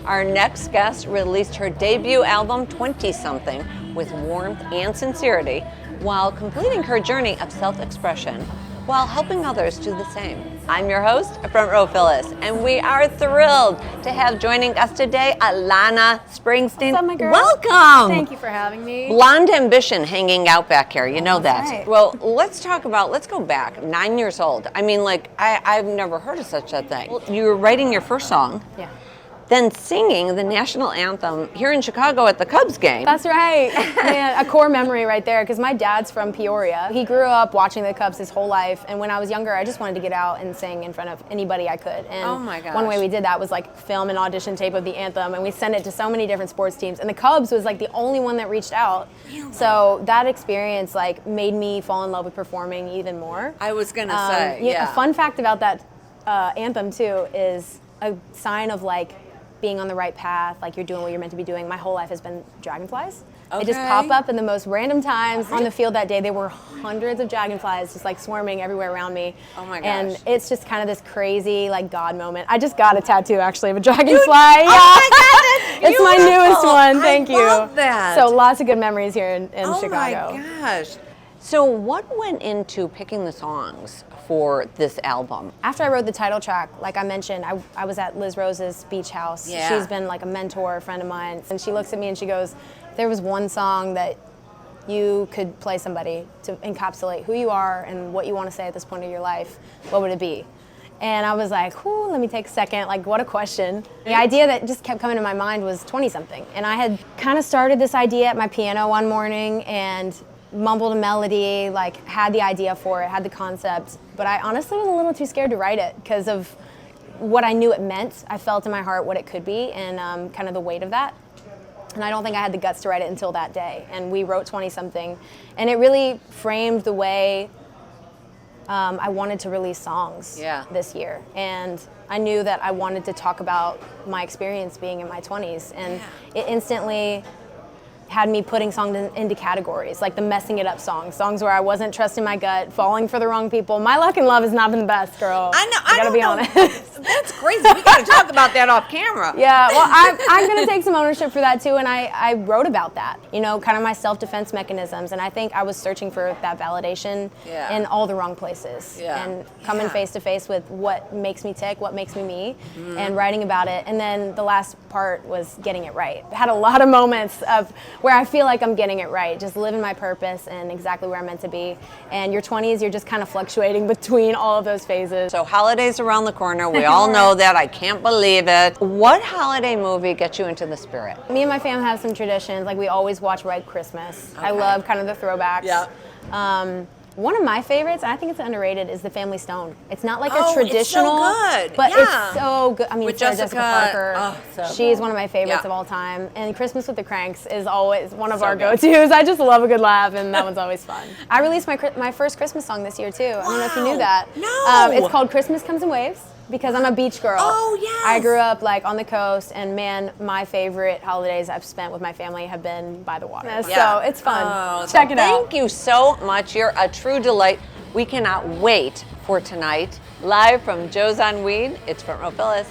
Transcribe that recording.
Our next guest released her debut album, 20-something, with warmth and sincerity, while completing her journey of self-expression, while helping others do the same. I'm your host, Front Row Phyllis, and we are thrilled to have joining us today, Alana Springsteen. What's up, my girl? Welcome! Thank you for having me. Blonde ambition hanging out back here, you know that. Right. Well, let's go back, 9 years old. I mean, I've never heard of such a thing. Well, you were writing your first song. Yeah. Then singing the national anthem here in Chicago at the Cubs game. That's right. Man, a core memory right there, because my dad's from Peoria. He grew up watching the Cubs his whole life, and when I was younger, I just wanted to get out and sing in front of anybody I could. And oh my gosh. One way we did that was film an audition tape of the anthem, and we sent it to so many different sports teams, and the Cubs was the only one that reached out. So that experience made me fall in love with performing even more. I was gonna say, yeah. A fun fact about that anthem too is a sign of being on the right path, you're doing what you're meant to be doing. My whole life has been dragonflies. Okay. They just pop up in the most random times. On the field that day, there were hundreds of dragonflies just swarming everywhere around me. Oh my gosh. And it's just kind of this crazy God moment. I just got a tattoo actually of a dragonfly. Oh my God, that's it's my newest one. Thank you. I love that. So lots of good memories here in oh Chicago. Oh my gosh. So what went into picking the songs for this album? After I wrote the title track, like I mentioned, I was at Liz Rose's beach house. Yeah. She's been a mentor, a friend of mine. And she looks at me and she goes, if there was one song that you could play somebody to encapsulate who you are and what you want to say at this point of your life, what would it be? And I was like, whew, let me take a second. What a question. The idea that just kept coming to my mind was 20-something. And I had kind of started this idea at my piano one morning and mumbled a melody, had the idea for it, had the concept, but I honestly was a little too scared to write it because of what I knew it meant. I felt in my heart what it could be and kind of the weight of that. And I don't think I had the guts to write it until that day. And we wrote 20-something, and it really framed the way I wanted to release songs this year. And I knew that I wanted to talk about my experience being in my 20s, and it instantly had me putting songs into categories, the messing it up songs where I wasn't trusting my gut, falling for the wrong people. My luck in love has not been the best, girl. I know. I gotta be honest. That's crazy. We gotta talk about that off camera. Yeah, well, I'm gonna take some ownership for that too, and I wrote about that, kind of my self-defense mechanisms, and I think I was searching for that validation in all the wrong places, and coming face to face with what makes me tick, what makes me me, and writing about it. And then the last part was getting it right. I had a lot of moments of where I feel like I'm getting it right, just living my purpose and exactly where I'm meant to be. And your 20s, you're just kind of fluctuating between all of those phases. So holidays around the corner, we all know that, I can't believe it. What holiday movie gets you into the spirit? Me and my fam have some traditions, we always watch Red Christmas. Okay. I love kind of the throwbacks. Yeah. One of my favorites, and I think it's underrated, is The Family Stone. It's not a traditional, it's so good. But it's so good. I mean, with Sarah Jessica Parker, she's one of my favorites of all time. And Christmas with the Cranks is always one of our go-tos. I just love a good laugh, and that one's always fun. I released my first Christmas song this year, too. I don't know if you knew that. No! It's called Christmas Comes in Waves, because I'm a beach girl. Oh, yes. I grew up on the coast, and man, my favorite holidays I've spent with my family have been by the water. So it's fun. Check it out. Thank you so much. You're a true delight. We cannot wait for tonight. Live from Joe's on Weed, it's Front Row Phyllis.